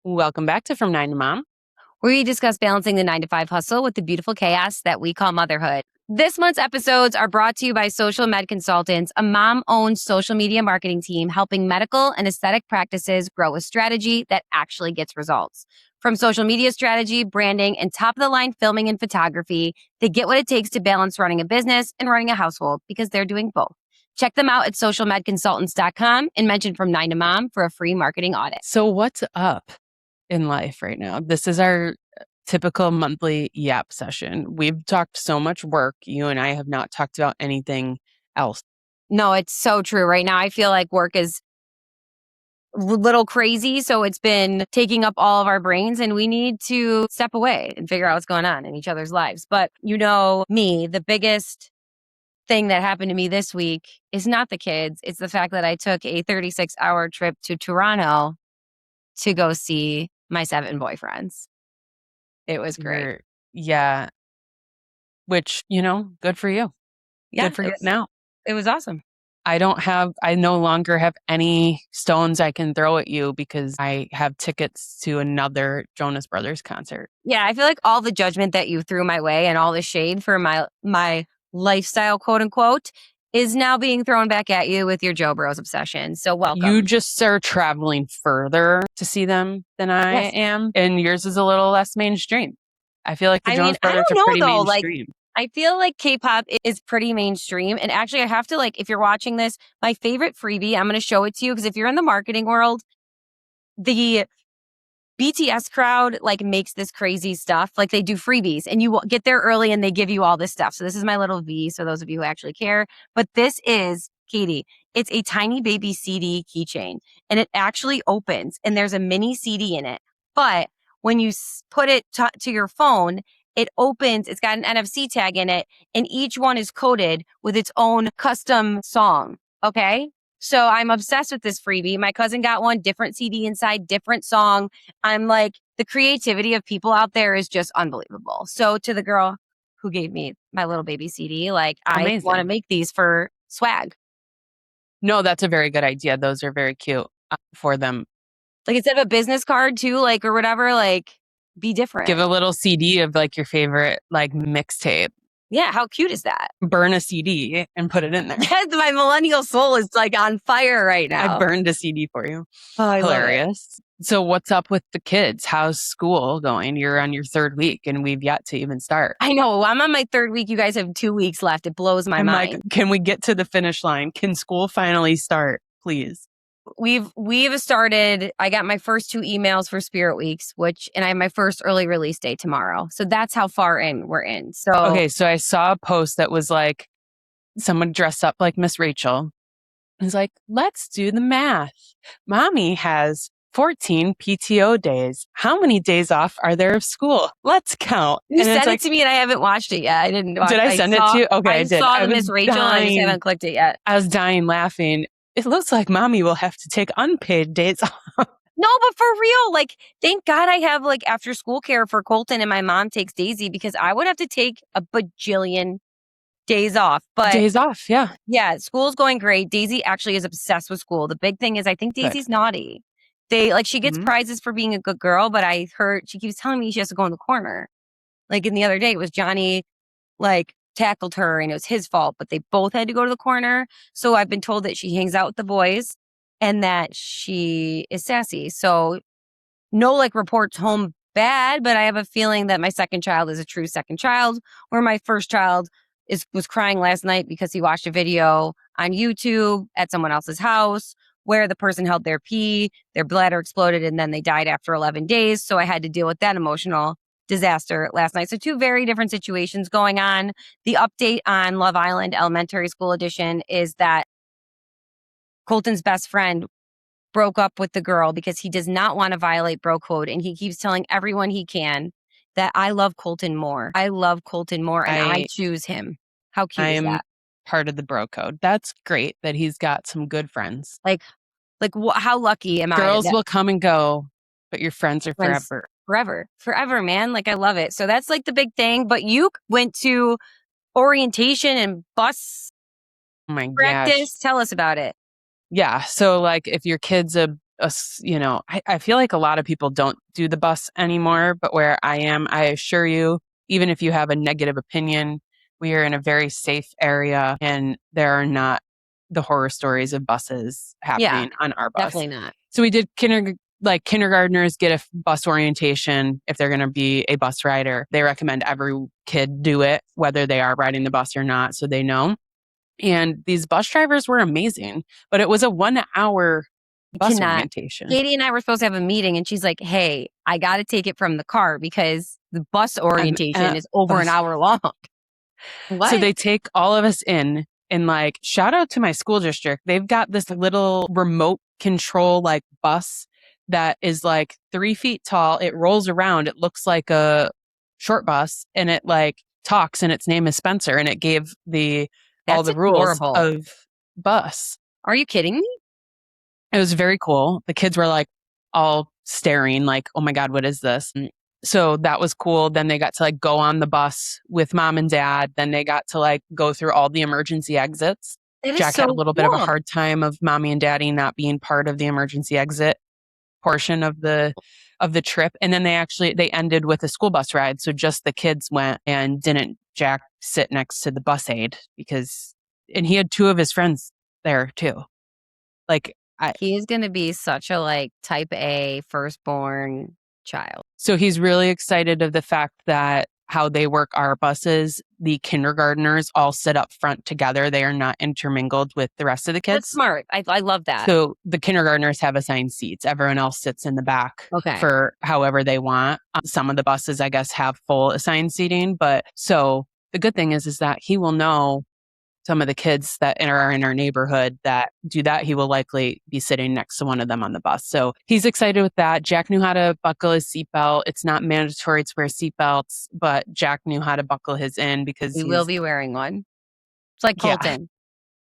Welcome back to From 9 to Mom, where we discuss balancing the 9 to 5 hustle with the beautiful chaos that we call motherhood. This month's episodes are brought to you by Social Med Consultants, a mom-owned social media marketing team helping medical and aesthetic practices grow a strategy that actually gets results. From social media strategy, branding, and top-of-the-line filming and photography, they get what it takes to balance running a business and running a household because they're doing both. Check them out at socialmedconsultants.com and mention From 9 to Mom for a free marketing audit. So what's up in life right now? This is our typical monthly yap session. We've talked so much work. You and I have not talked about anything else. No, it's so true. Right now, I feel like work is a little crazy. So it's been taking up all of our brains and we need to step away and figure out what's going on in each other's lives. But you know me, the biggest thing that happened to me this week is not the kids. It's the fact that I took a 36-hour trip to Toronto to go see my 7 boyfriends. It was great. Yeah. Which, good for you. Yeah, good for getting out. It was awesome. I no longer have any stones I can throw at you because I have tickets to another Jonas Brothers concert. Yeah, I feel like all the judgment that you threw my way and all the shade for my lifestyle, quote unquote, is now being thrown back at you with your Joe Bros obsession. So welcome. You just are traveling further to see them than I am, and yours is a little less mainstream. I feel like the Jonas Brothers are pretty mainstream. I feel like K-pop is pretty mainstream. And actually, I have to, if you're watching this, my favorite freebie, I'm going to show it to you because if you're in the marketing world, the BTS crowd makes this crazy stuff. They do freebies and you get there early and they give you all this stuff. So this is my little V. So those of you who actually care, but this is Catie. It's a tiny baby CD keychain and it actually opens and there's a mini CD in it. But when you put it to your phone, it opens, it's got an NFC tag in it, and each one is coded with its own custom song. Okay. So I'm obsessed with this freebie. My cousin got one, different CD inside, different song. I'm like, the creativity of people out there is just unbelievable. So to the girl who gave me my little baby CD, I want to make these for swag. No, that's a very good idea. Those are very cute for them. Instead of a business card too, or whatever, be different. Give a little CD of your favorite mixtape. Yeah, how cute is that? Burn a CD and put it in there. Yes, my millennial soul is on fire right now. I burned a CD for you. Oh, hilarious. So what's up with the kids? How's school going? You're on your 3rd week and we've yet to even start. I know. I'm on my 3rd week. You guys have 2 weeks left. It blows my mind. Can we get to the finish line? Can school finally start, please? We've started. I got my first 2 emails for Spirit Weeks, and I have my first early release day tomorrow. So that's how far in we're in. So okay, so I saw a post that was someone dressed up like Miss Rachel. It's let's do the math. Mommy has 14 PTO days. How many days off are there of school? Let's count. You sent it to me and I haven't watched it yet. I didn't watch it. Did I send it to you? Okay, I did. I saw the Miss Rachel and I just haven't clicked it yet. I was dying laughing. It looks like mommy will have to take unpaid days off. No, but for real, thank God I have after school care for Colton and my mom takes Daisy because I would have to take a bajillion days off. But days off, yeah. Yeah, school's going great. Daisy actually is obsessed with school. The big thing is I think Daisy's naughty. She gets prizes for being a good girl, but I heard she keeps telling me she has to go in the corner. In the other day, it was Johnny, tackled her and it was his fault, but they both had to go to the corner. So I've been told that she hangs out with the boys and that she is sassy. So no reports home bad, but I have a feeling that my second child is a true second child, where my first child was crying last night because he watched a video on YouTube at someone else's house where the person held their pee, their bladder exploded, and then they died after 11 days. So I had to deal with that emotional disaster last night. So 2 very different situations going on. The update on Love Island Elementary School Edition is that Colton's best friend broke up with the girl because he does not want to violate bro code. And he keeps telling everyone he can that I love Colton more. I love Colton more and I choose him. How cute is that? Part of the bro code. That's great that he's got some good friends. How lucky am I? Girls will come and go, but your friends are forever. Forever, man. I love it. So that's the big thing. But you went to orientation and bus practice. Gosh. Tell us about it. Yeah. So if your kid's a I feel like a lot of people don't do the bus anymore, but where I am, I assure you, even if you have a negative opinion, we are in a very safe area and there are not the horror stories of buses happening on our bus. Definitely not. So we did kindergartners get a bus orientation if they're going to be a bus rider. They recommend every kid do it, whether they are riding the bus or not, so they know. And these bus drivers were amazing, but it was a 1 hour bus orientation. Catie and I were supposed to have a meeting and she's like, hey, I got to take it from the car because the bus orientation is over an hour long. So they take all of us in and like, shout out to my school district. They've got this little remote control like bus that is like 3 feet tall. It rolls around. It looks like a short bus and it like talks and its name is Spencer and it gave all the rules of bus. Are you kidding me? It was very cool. The kids were like all staring like, oh my God, what is this? So that was cool. Then they got to like go on the bus with mom and dad. Then they got to like go through all the emergency exits. Jack had a little bit of a hard time of mommy and daddy not being part of the emergency exit portion of the trip. And then they ended with a school bus ride. So just the kids went and didn't Jack sit next to the bus aide and he had 2 of his friends there too. Like he is going to be such a like type A firstborn child. So he's really excited of the fact that how they work our buses, the kindergartners all sit up front together. They are not intermingled with the rest of the kids. That's smart. I love that. So the kindergartners have assigned seats. Everyone else sits in the back for however they want. Some of the buses, I guess, have full assigned seating. But so the good thing is that he will know some of the kids that are in our neighborhood that do that. He will likely be sitting next to one of them on the bus. So he's excited with that. Jack knew how to buckle his seatbelt. It's not mandatory to wear seatbelts, but Jack knew how to buckle his in because he will be wearing one. It's like Colton. Yeah.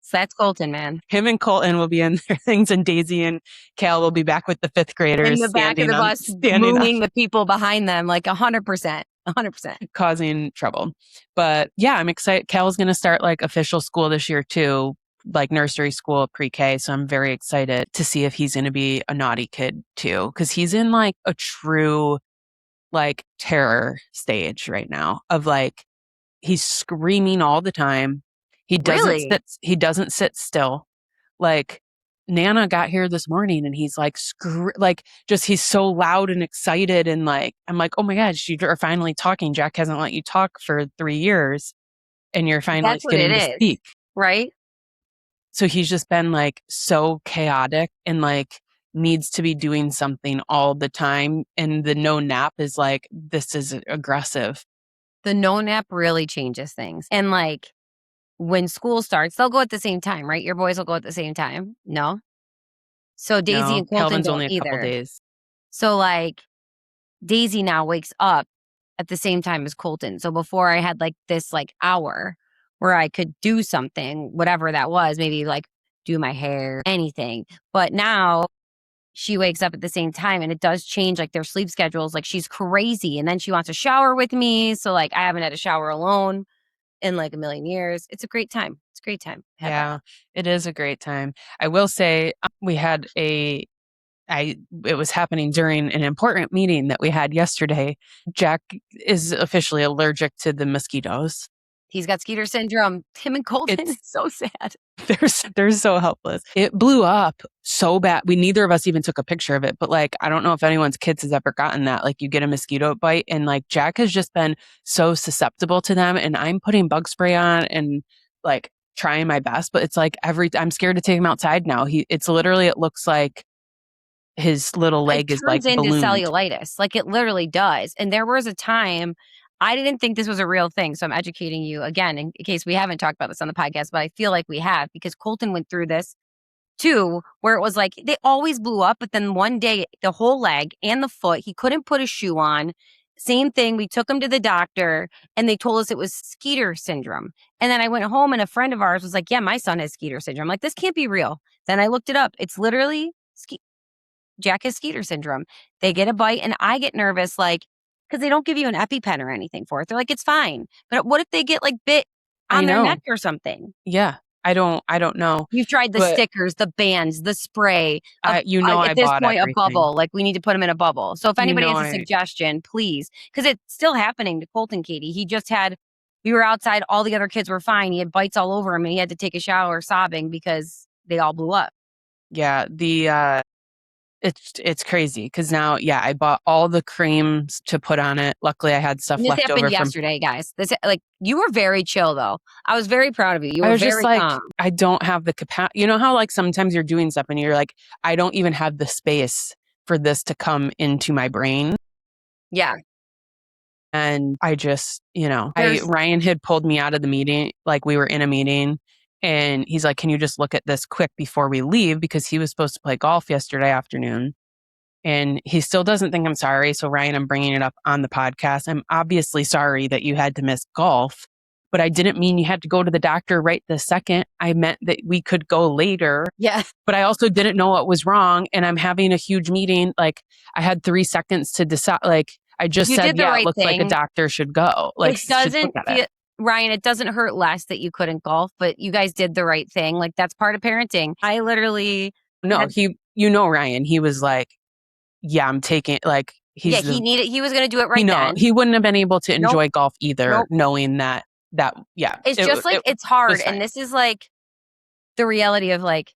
So that's Colton, man. Him and Colton will be in their things, and Daisy and Cal will be back with the 5th graders. In the back of the bus, mooning the people behind them like 100%. 100%. Causing trouble. But yeah, I'm excited. Cal's going to start like official school this year too, like nursery school, pre-K. So I'm very excited to see if he's going to be a naughty kid too. Cause he's in like a true like terror stage right now of like, he's screaming all the time. He doesn't sit still. Like Nana got here this morning and he's like, he's so loud and excited. And like, I'm like, oh my God, you are finally talking. Jack hasn't let you talk for 3 years and you're finally getting to speak. Right. So he's just been like so chaotic and like needs to be doing something all the time. And the no nap is like, this is aggressive. The no nap really changes things. And like, when school starts, they'll go at the same time, right? Your boys will go at the same time. No. So Daisy and Colton Calvin's don't only a couple either. days. So like Daisy now wakes up at the same time as Colton. So before I had like this like hour where I could do something, whatever that was, maybe like do my hair, anything. But now she wakes up at the same time and it does change like their sleep schedules. Like she's crazy. And then she wants to shower with me. So like I haven't had a shower alone in like a million years. It's a great time. It's a great time. Yeah, it is a great time. I will say we had it was happening during an important meeting that we had yesterday. Jack is officially allergic to the mosquitoes. He's got Skeeter Syndrome. Him and Colton is so sad. They're so helpless. It blew up so bad. Neither of us even took a picture of it, but like, I don't know if anyone's kids has ever gotten that. Like you get a mosquito bite and like Jack has just been so susceptible to them and I'm putting bug spray on and like trying my best, but it's like I'm scared to take him outside now. It looks like his little leg is like ballooned. It turns into cellulitis. Like it literally does. And there was a time I didn't think this was a real thing. So I'm educating you again in case we haven't talked about this on the podcast, but I feel like we have because Colton went through this too, where it was like they always blew up. But then one day, the whole leg and the foot, he couldn't put a shoe on. Same thing. We took him to the doctor and they told us it was Skeeter Syndrome. And then I went home and a friend of ours was like, yeah, my son has Skeeter Syndrome. I'm like, this can't be real. Then I looked it up. It's literally Jack has Skeeter Syndrome. They get a bite and I get nervous, like, because they don't give you an EpiPen or anything for it. They're like, it's fine. But what if they get like bit on their neck or something? Yeah. I don't know. You've tried the stickers, the bands, the spray. I At this bought point, everything. a bubble. Like, we need to put him in a bubble. So if anybody has a suggestion, please. Because it's still happening to Colton, Catie. He just had, we were outside, all the other kids were fine. He had bites all over him and he had to take a shower sobbing because they all blew up. Yeah, it's crazy because now, I bought all the creams to put on it. Luckily, I had stuff left over. This happened yesterday, guys. You were very chill though. I was very proud of you. You were very calm. I don't have the capacity. You know how like sometimes you're doing stuff and you're like, I don't even have the space for this to come into my brain. Yeah. And I just, Ryan had pulled me out of the meeting. Like we were in a meeting. And he's like, can you just look at this quick before we leave? Because he was supposed to play golf yesterday afternoon. And he still doesn't think I'm sorry. So, Ryan, I'm bringing it up on the podcast. I'm obviously sorry that you had to miss golf, but I didn't mean you had to go to the doctor right this second. I meant that we could go later. Yeah. But I also didn't know what was wrong. And I'm having a huge meeting. Like, I had 3 seconds to decide. Like, I just said, it looks like a doctor should go. Like, it doesn't feel. Ryan, it doesn't hurt less that you couldn't golf, but you guys did the right thing. Like, that's part of parenting. I literally... No, Ryan, he was like, I'm taking, like... he was going to do it right then. He wouldn't have been able to enjoy golf either, knowing that, it's hard. And this is like the reality of like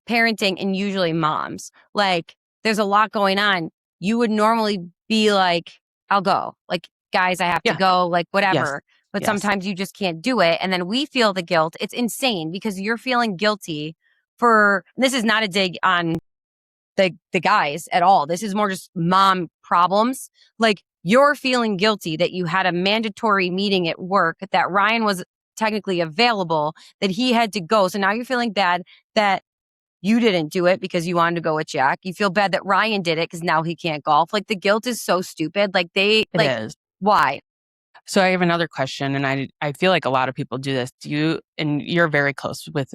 parenting and usually moms. Like, there's a lot going on. You would normally be like, I'll go. Like, guys, I have to go, like, whatever. Yes. But sometimes you just can't do it. And then we feel the guilt. It's insane because you're feeling guilty for, this is not a dig on the guys at all. This is more just mom problems. Like, you're feeling guilty that you had a mandatory meeting at work, that Ryan was technically available, that he had to go. So now you're feeling bad that you didn't do it because you wanted to go with Jack. You feel bad that Ryan did it because now he can't golf. Like, the guilt is so stupid. Like, it is. Why? So I have another question, and I feel like a lot of people do this. And you're very close with,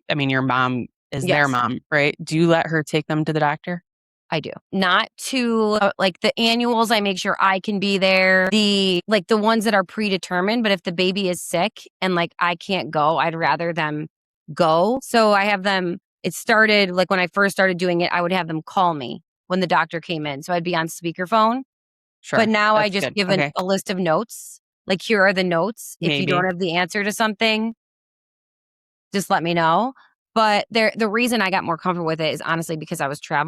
your mom is their mom, right? Do you let her take them to the doctor? I do. Not to like the annuals. I make sure I can be there. The ones that are predetermined. But if the baby is sick and like I can't go, I'd rather them go. So I have them. It started like when I first started doing it, I would have them call me when the doctor came in. So I'd be on speakerphone. Sure. But now I just give a list of notes. Like, here are the notes. If you don't have the answer to something, just let me know. But the reason I got more comfortable with it is honestly because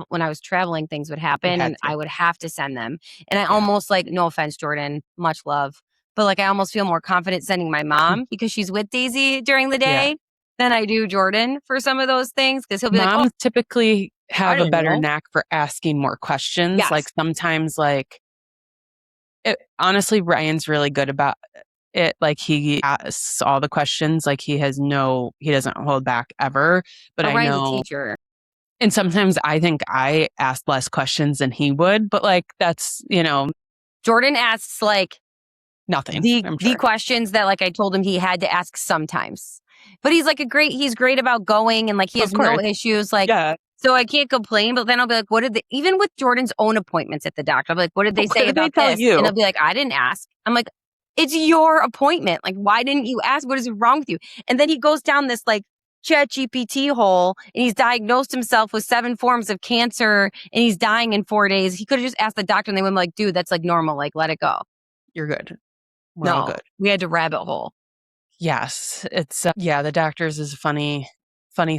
when I was traveling, things would happen and I would have to send them. And I almost like, no offense, Jordan, much love, but like I almost feel more confident sending my mom because she's with Daisy during the day than I do Jordan for some of those things. Because he'll be like, moms typically have a better knack for asking more questions. Yes. Like sometimes honestly, Ryan's really good about it. Like, he asks all the questions. Like, he doesn't hold back ever. But I know, a teacher. And sometimes I think I ask less questions than he would. But like, that's, Jordan asks like nothing. The questions that like I told him he had to ask sometimes. But he's like he's great about going and like he has no issues. Like, so I can't complain, but then I'll be like, even with Jordan's own appointments at the doctor, I'll be like, what did they say about this? And I'll be like, I didn't ask. I'm like, it's your appointment. Like, why didn't you ask? What is wrong with you? And then he goes down this like ChatGPT hole and he's diagnosed himself with 7 forms of cancer and he's dying in 4 days. He could have just asked the doctor and they would be like, dude, that's like normal. Like, let it go. You're good. We're all good. We had to rabbit hole. Yes. It's, the doctors is a funny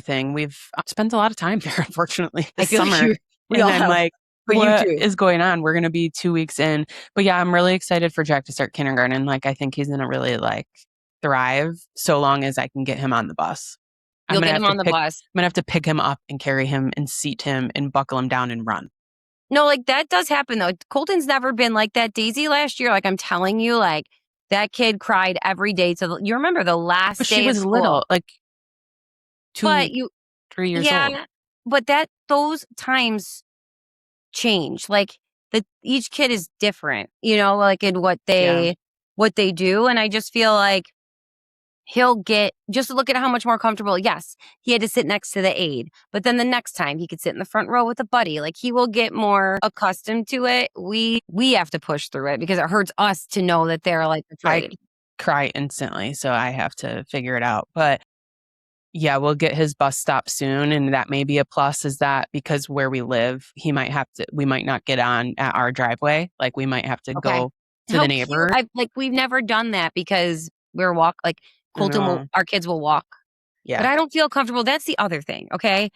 thing. We've spent a lot of time there, unfortunately, this summer. What is going on? We're going to be 2 weeks in. But I'm really excited for Jack to start kindergarten. Like, I think he's going to really thrive so long as I can get him on the bus. You'll get him on the bus. I'm going to have to pick him up and carry him and seat him and buckle him down and run. No, like that does happen though. Colton's never been like that. Daisy last year, like I'm telling you, like that kid cried every day. You remember the last day she was of school. Little, like 3 years old. But those times change. Like each kid is different, like in what they do. And I just feel like he'll get, just look at how much more comfortable. Yes, he had to sit next to the aide, but then the next time he could sit in the front row with a buddy. Like he will get more accustomed to it. We have to push through it because it hurts us to know that they're like afraid. I cry instantly, so I have to figure it out. But yeah, we'll get his bus stop soon. And that may be a plus, is that because where we live, we might not get on at our driveway. Like we might have to Okay. go to How the cute. neighbor. We've never done that because I know. Our kids will walk. But Yeah. I don't feel comfortable. That's the other thing. Okay.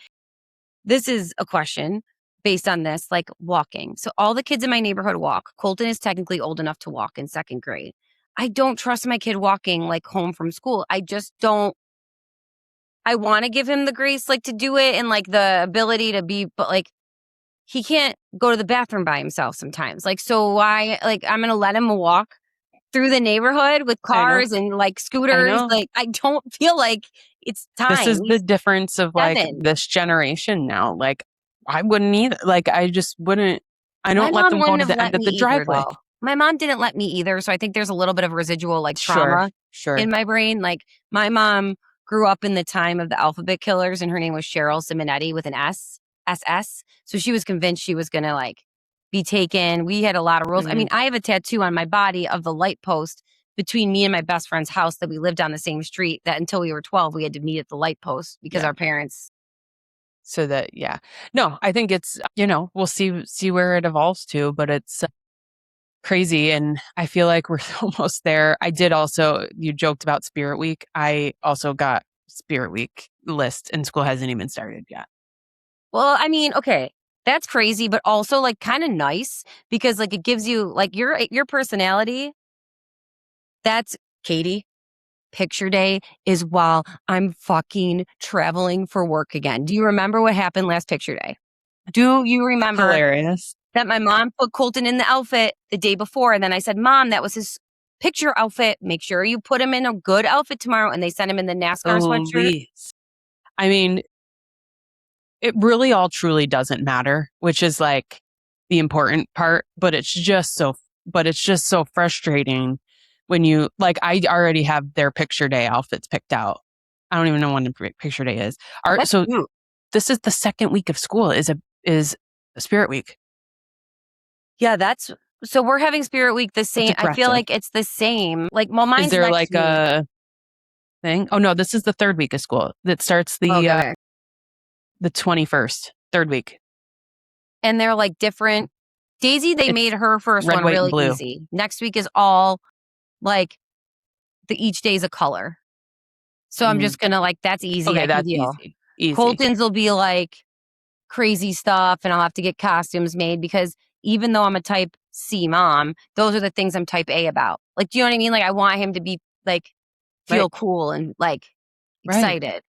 This is a question based on this, like walking. So all the kids in my neighborhood walk. Colton is technically old enough to walk in second grade. I don't trust my kid walking like home from school. I just don't. I want to give him the grace, like to do it and like the ability to be, but like he can't go to the bathroom by himself sometimes. Like, so why, like, I'm going to let him walk through the neighborhood with I know. cars and like I scooters. know. Like, I don't feel like it's This time. is the He's difference of like 7. this generation now. Like I wouldn't either. Like I just wouldn't. I My don't let mom them go wouldn't to have the let end of me the either, driveway. though. My mom didn't let me either. So I think there's a little bit of residual like Sure. trauma in my brain. Like, my mom grew up in the time of the alphabet killers, and her name was Cheryl Simonetti with an SS. So she was convinced she was going to like be taken. We had a lot of rules. I mean, I have a tattoo on my body of the light post between me and my best friend's house that we lived on the same street, that until we were 12, we had to meet at the light post because Yeah. our parents. So that, yeah. No, I think it's, we'll see where it evolves to, but it's crazy. And I feel like we're almost there. I did also, you joked about Spirit Week. I also got Spirit Week list and school hasn't even started yet. Well, I mean, okay, that's crazy, but also like kind of nice because like it gives you like your personality. That's Catie. Picture day is while I'm fucking traveling for work again. Do you remember what happened last picture day? Do you remember Hilarious. that my mom put Colton in the outfit the day before? And then I said, Mom, that was his picture outfit. Make sure you put him in a good outfit tomorrow. And they sent him in the NASCAR sweatshirt. I mean, it really all truly doesn't matter, which is like the important part, but it's just so frustrating when you like, I already have their picture day outfits picked out. I don't even know when the picture day is. So this is the second week of school is a Spirit Week. Yeah, so we're having Spirit Week the same. I feel like it's the same. Like, well, mine's is there next like week. a thing? Oh no, this is the third week of school. That starts the 21st, third week. And they're like different. Daisy, they made her first red, one white, really and blue. easy. Next week is all like each day is a color. So I'm just gonna like, that's easy. Okay, I can that's deal. easy. Colton's will be like crazy stuff, and I'll have to get costumes made because even though I'm a type C mom, those are the things I'm type A about. Like, do you know what I mean? Like, I want him to be like feel cool and like excited.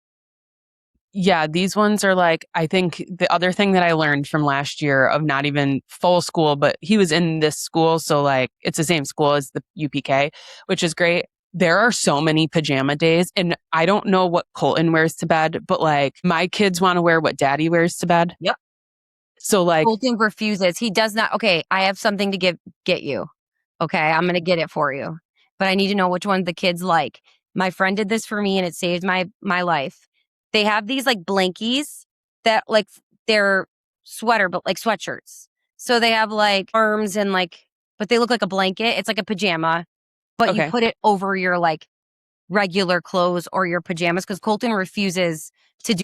Yeah, these ones are like, I think the other thing that I learned from last year of not even full school, but he was in this school. So like it's the same school as the UPK, which is great. There are so many pajama days, and I don't know what Colton wears to bed, but like my kids want to wear what daddy wears to bed. Yep. So like Colton refuses. He does not. Okay, I have something to get you. Okay, I'm going to get it for you. But I need to know which one the kids like. My friend did this for me and it saved my life. They have these like blankies that like they're sweater, but like sweatshirts. So they have like arms and like, but they look like a blanket. It's like a pajama, but you put it over your like regular clothes or your pajamas because Colton refuses to do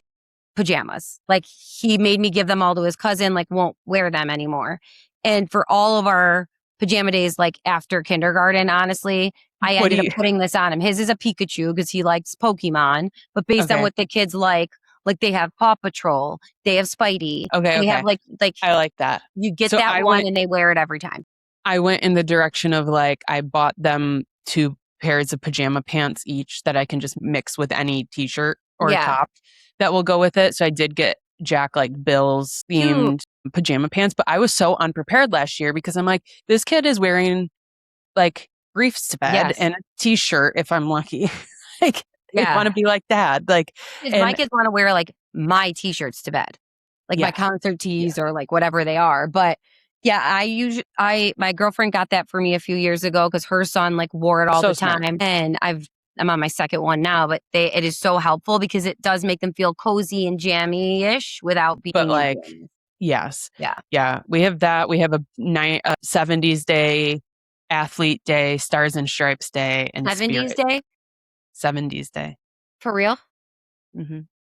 pajamas. Like, he made me give them all to his cousin, like won't wear them anymore. And for all of our pajama days, like after kindergarten, honestly, I ended up putting this on him. His is a Pikachu because he likes Pokemon, but based on what the kids like they have Paw Patrol, they have Spidey. They have like I like that. You get that one and they wear it every time. I went in the direction of like, I bought them 2 pairs of pajama pants each that I can just mix with any t-shirt or top that will go with it. So I did get Jack like Bill's themed pajama pants, but I was so unprepared last year because I'm like, this kid is wearing like briefs to bed and a t-shirt if I'm lucky. Like, I want to be like dad. Like, my kids want to wear like my t-shirts to bed, like my concert tees or like whatever they are. But yeah, my girlfriend got that for me a few years ago because her son like wore it all the time. And I'm on my second one now, but it is so helpful because it does make them feel cozy and jammy-ish without being. But like, yes. Yeah. We have that. We have a 70s day, athlete day, stars and stripes day, and 70s day? 70s day. For real?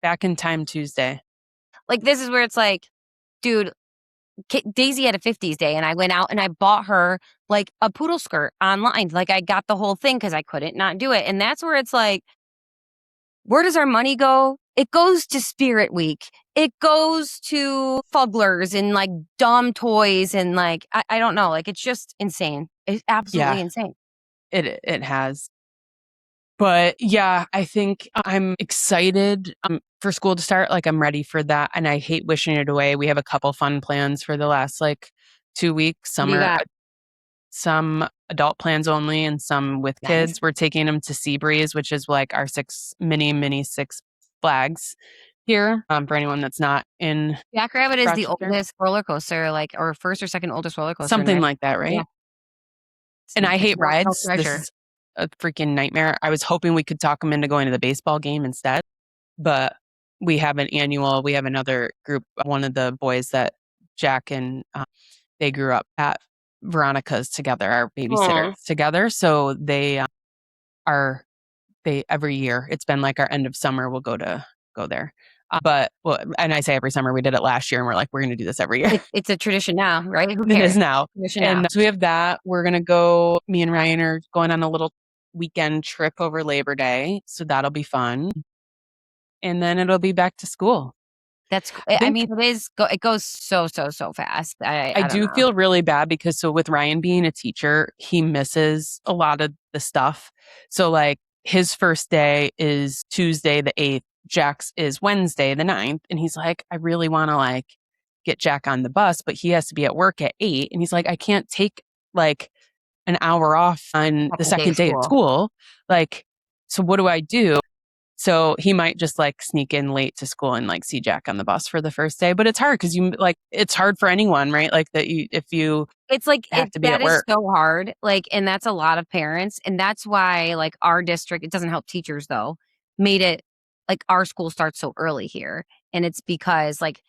Back in time Tuesday. Like, this is where it's like, dude, Daisy had a 50s day, and I went out and I bought her like a poodle skirt online. Like, I got the whole thing because I couldn't not do it. And that's where it's like, where does our money go? It goes to Spirit Week. It goes to Fugglers and like dumb toys and like, I don't know. Like, it's just insane. It's absolutely insane. It has. But yeah, I think I'm excited for school to start. Like, I'm ready for that. And I hate wishing it away. We have a couple fun plans for the last like 2 weeks. Some adult plans only and some with kids. We're taking them to Seabreeze, which is like our mini Six Flags here. For anyone that's not in Jackrabbit is the oldest roller coaster, like, or first or second oldest roller coaster. Something like that, right? Yeah. And I hate rides. This is a freaking nightmare. I was hoping we could talk them into going to the baseball game instead, but we have another group, one of the boys that Jack and they grew up at Veronica's together, our babysitters together. So they every year, it's been like our end of summer, we'll go there. And I say every summer, we did it last year and we're like, we're going to do this every year. It's a tradition now, right? Who cares? It is now. And so we have that. We're going to go, me and Ryan are going on a little weekend trip over Labor Day. So that'll be fun. And then it'll be back to school. It goes so fast. I do feel really bad because with Ryan being a teacher, he misses a lot of the stuff. So like his first day is Tuesday the 8th. Jack's is Wednesday the 9th. And he's like, I really want to like get Jack on the bus, but he has to be at work at 8. And he's like, I can't take like an hour off on the second day of school. Like, so what do I do? So he might just like sneak in late to school and like see Jack on the bus for the first day. But it's hard because it's hard for anyone, right? Like it's like, that is so hard. Like, and that's a lot of parents. And that's why like our district, it doesn't help teachers though, made it like our school starts so early here. And it's because like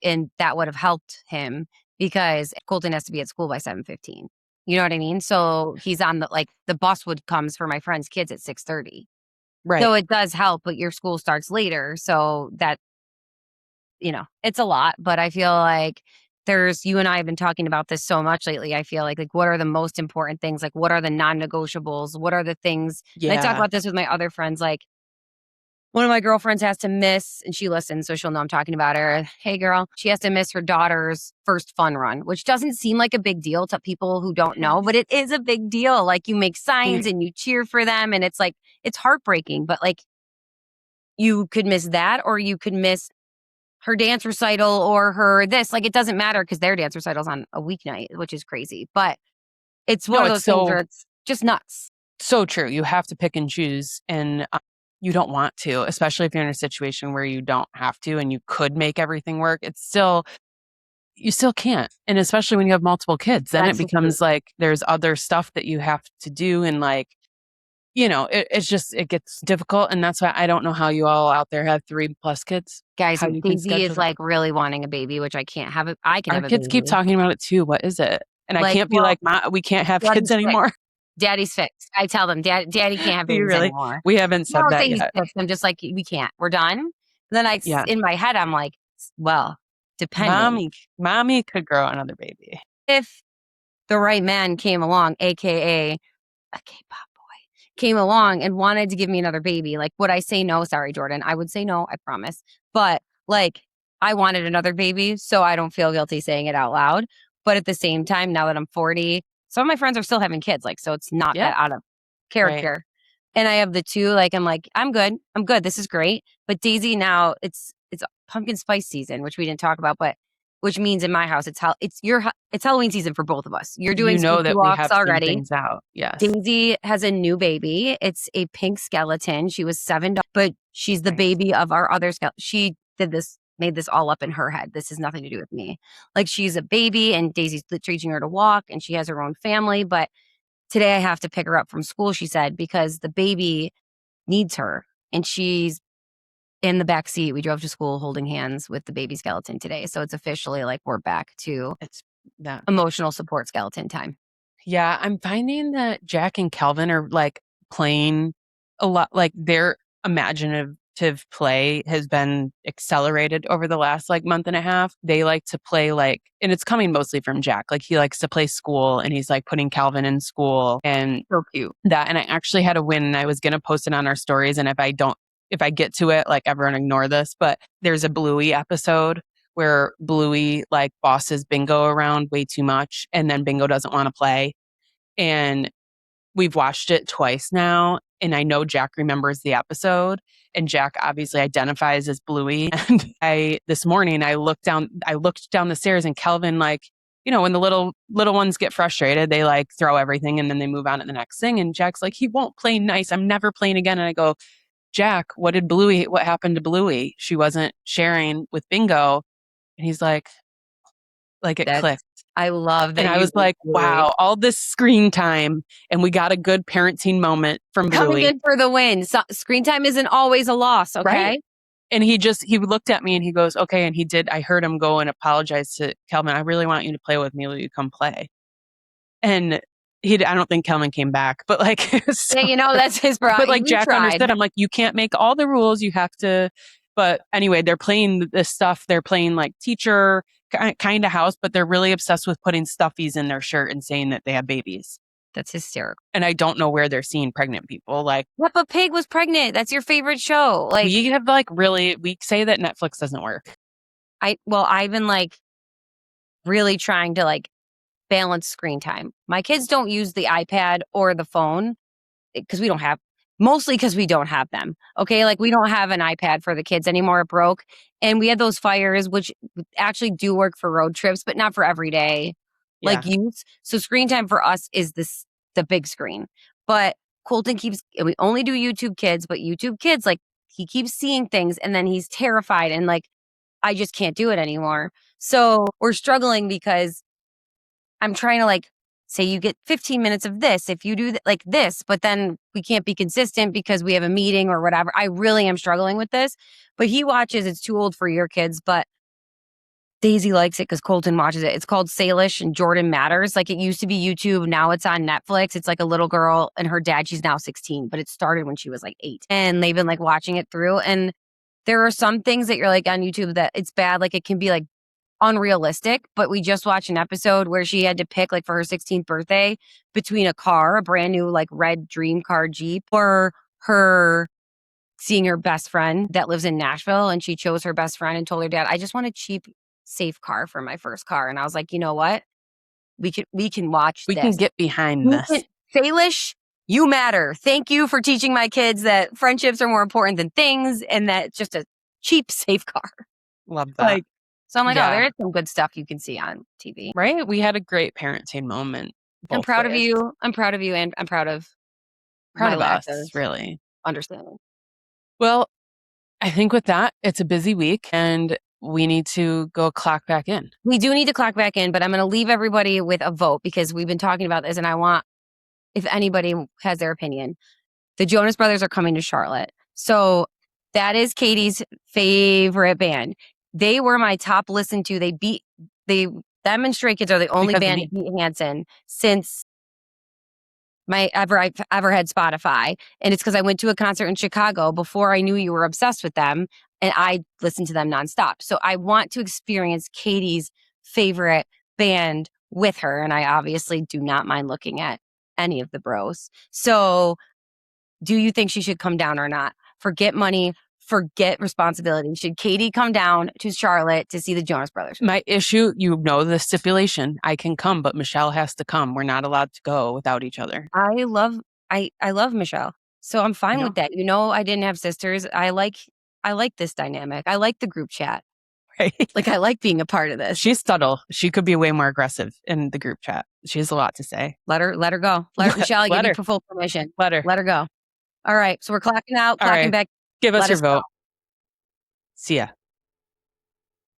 and that would have helped him because Colton has to be at school by 7:15. You know what I mean? So he's on the bus comes for my friend's kids at 6:30. Right. So it does help, but your school starts later. So that, it's a lot, but I feel like you and I have been talking about this so much lately. I feel like what are the most important things? Like, what are the non-negotiables? What are the things? Yeah. And I talk about this with my other friends. Like, one of my girlfriends has to miss, and she listens, so she'll know I'm talking about her. Hey, girl, she has to miss her daughter's first fun run, which doesn't seem like a big deal to people who don't know, but it is a big deal. Like, you make signs and you cheer for them, and it's like, it's heartbreaking, but like, you could miss that, or you could miss her dance recital or her this. Like, it doesn't matter because their dance recital's on a weeknight, which is crazy. But it's one of those things where it's just nuts. So true. You have to pick and choose, and you don't want to, especially if you're in a situation where you don't have to and you could make everything work. You still can't. And especially when you have multiple kids, then it becomes like there's other stuff that you have to do. And like, it gets difficult. And that's why I don't know how you all out there have 3+ kids. Guys, Daisy is like really wanting a baby, which I can't have it. I can have a baby. Our kids keep talking about it too. What is it? And I can't be like, we can't have kids anymore. Daddy's fixed. I tell them, Daddy can't have babies anymore. We haven't said that yet. Fixed. I'm just like, we can't. We're done. And then in my head, I'm like, well, depending. Mommy could grow another baby. If the right man came along, AKA a K-pop boy, came along and wanted to give me another baby, like, would I say no? Sorry, Jordan. I would say no, I promise. But like, I wanted another baby, so I don't feel guilty saying it out loud. But at the same time, now that I'm 40, some of my friends are still having kids, like, so it's not that out of character. Right. And I have the two, like, I'm like, I'm good. This is great. But Daisy now, it's pumpkin spice season, which we didn't talk about, but which means in my house, it's Halloween season for both of us. You're doing that we have already. Things out. Yes. Daisy has a new baby. It's a pink skeleton. She was $7, but she's the baby of our other skeleton. She made this all up in her head. This has nothing to do with me. Like, she's a baby and Daisy's teaching her to walk and she has her own family. But today I have to pick her up from school, she said, because the baby needs her. And she's in the back seat. We drove to school holding hands with the baby skeleton today. So it's officially like we're back to that emotional support skeleton time. Yeah, I'm finding that Jack and Calvin are like playing a lot, like they're imaginative active play has been accelerated over the last like month and a half. They like to play like, and it's coming mostly from Jack. Like he likes to play school and he's like putting Calvin in school and So cute. that. And I actually had a win and I was going to post it on our stories. And if I get to it, like everyone ignore this, but there's a Bluey episode where Bluey like bosses Bingo around way too much. And then Bingo doesn't want to play. And we've watched it twice now. And I know Jack remembers the episode and Jack obviously identifies as Bluey. And this morning I looked down the stairs and Kelvin, like, you know, when the little ones get frustrated, they like throw everything and then they move on to the next thing. And Jack's like, he won't play nice. I'm never playing again. And I go, Jack, what happened to Bluey? She wasn't sharing with Bingo. And he's like it clicked. I love that. And I was like, wow, all this screen time. And we got a good parenting moment from Bluey. Coming in for the win. So, screen time isn't always a loss, okay? Right? And he looked at me and he goes, okay. And I heard him go and apologize to Kelvin. I really want you to play with me. Will you come play? And I don't think Kelvin came back, but like, yeah, you know, that's his problem. But like Jack understood. I'm like, you can't make all the rules. You have to. But anyway, they're playing this stuff. They're playing like teacher kind of house, but they're really obsessed with putting stuffies in their shirt and saying that they have babies. That's hysterical. And I don't know where they're seeing pregnant people. Like Peppa Pig was pregnant. That's your favorite show. Like we have we say that Netflix doesn't work. I've been like really trying to like balance screen time. My kids don't use the iPad or the phone because we don't have them. Okay. Like we don't have an iPad for the kids anymore. It broke. And we had those fires, which actually do work for road trips, but not for every day like use. So screen time for us is the big screen. But Colton we only do YouTube Kids, but YouTube Kids, like he keeps seeing things and then he's terrified and like, I just can't do it anymore. So we're struggling because I'm trying to like, say you get 15 minutes of this if you do like this, but then we can't be consistent because we have a meeting or whatever. I really am struggling with this, but he watches, it's too old for your kids, but Daisy likes it because Colton watches it. It's called Salish and Jordan Matters. Like it used to be YouTube. Now it's on Netflix. It's like a little girl and her dad, she's now 16, but it started when she was like 8 and they've been like watching it through. And there are some things that you're like on YouTube that it's bad. Like it can be like unrealistic, but we just watched an episode where she had to pick like for her 16th birthday between a brand new like red dream car Jeep or her seeing her best friend that lives in Nashville. And she chose her best friend and told her dad, I just want a cheap, safe car for my first car. And I was like, you know what? We can watch this. We can get behind this. Salish, you matter. Thank you for teaching my kids that friendships are more important than things and that just a cheap, safe car. Love that. So I'm like, oh, there's some good stuff you can see on TV. Right? We had a great parenting moment. I'm proud of you. I'm proud of you. And I'm proud of us, really. Understanding. Well, I think with that, it's a busy week and we need to go clock back in. We do need to clock back in, but I'm going to leave everybody with a vote because we've been talking about this and I want, if anybody has their opinion, the Jonas Brothers are coming to Charlotte. So that is Catie's favorite band. They were my top listened to. Them and Stray Kids are the only band to beat Hanson since I've ever had Spotify. And it's because I went to a concert in Chicago before I knew you were obsessed with them. And I listened to them nonstop. So I want to experience Catie's favorite band with her. And I obviously do not mind looking at any of the bros. So do you think she should come down or not? Forget money. Forget responsibility. Should Catie come down to Charlotte to see the Jonas Brothers? My issue, the stipulation. I can come, but Michelle has to come. We're not allowed to go without each other. I love Michelle. So I'm fine with that. I didn't have sisters. I like this dynamic. I like the group chat. Right. Like I like being a part of this. She's subtle. She could be way more aggressive in the group chat. She has a lot to say. Let her go. Michelle, give you full permission. Let her go. All right. So we're clocking out, clocking back. Give us your vote. See ya.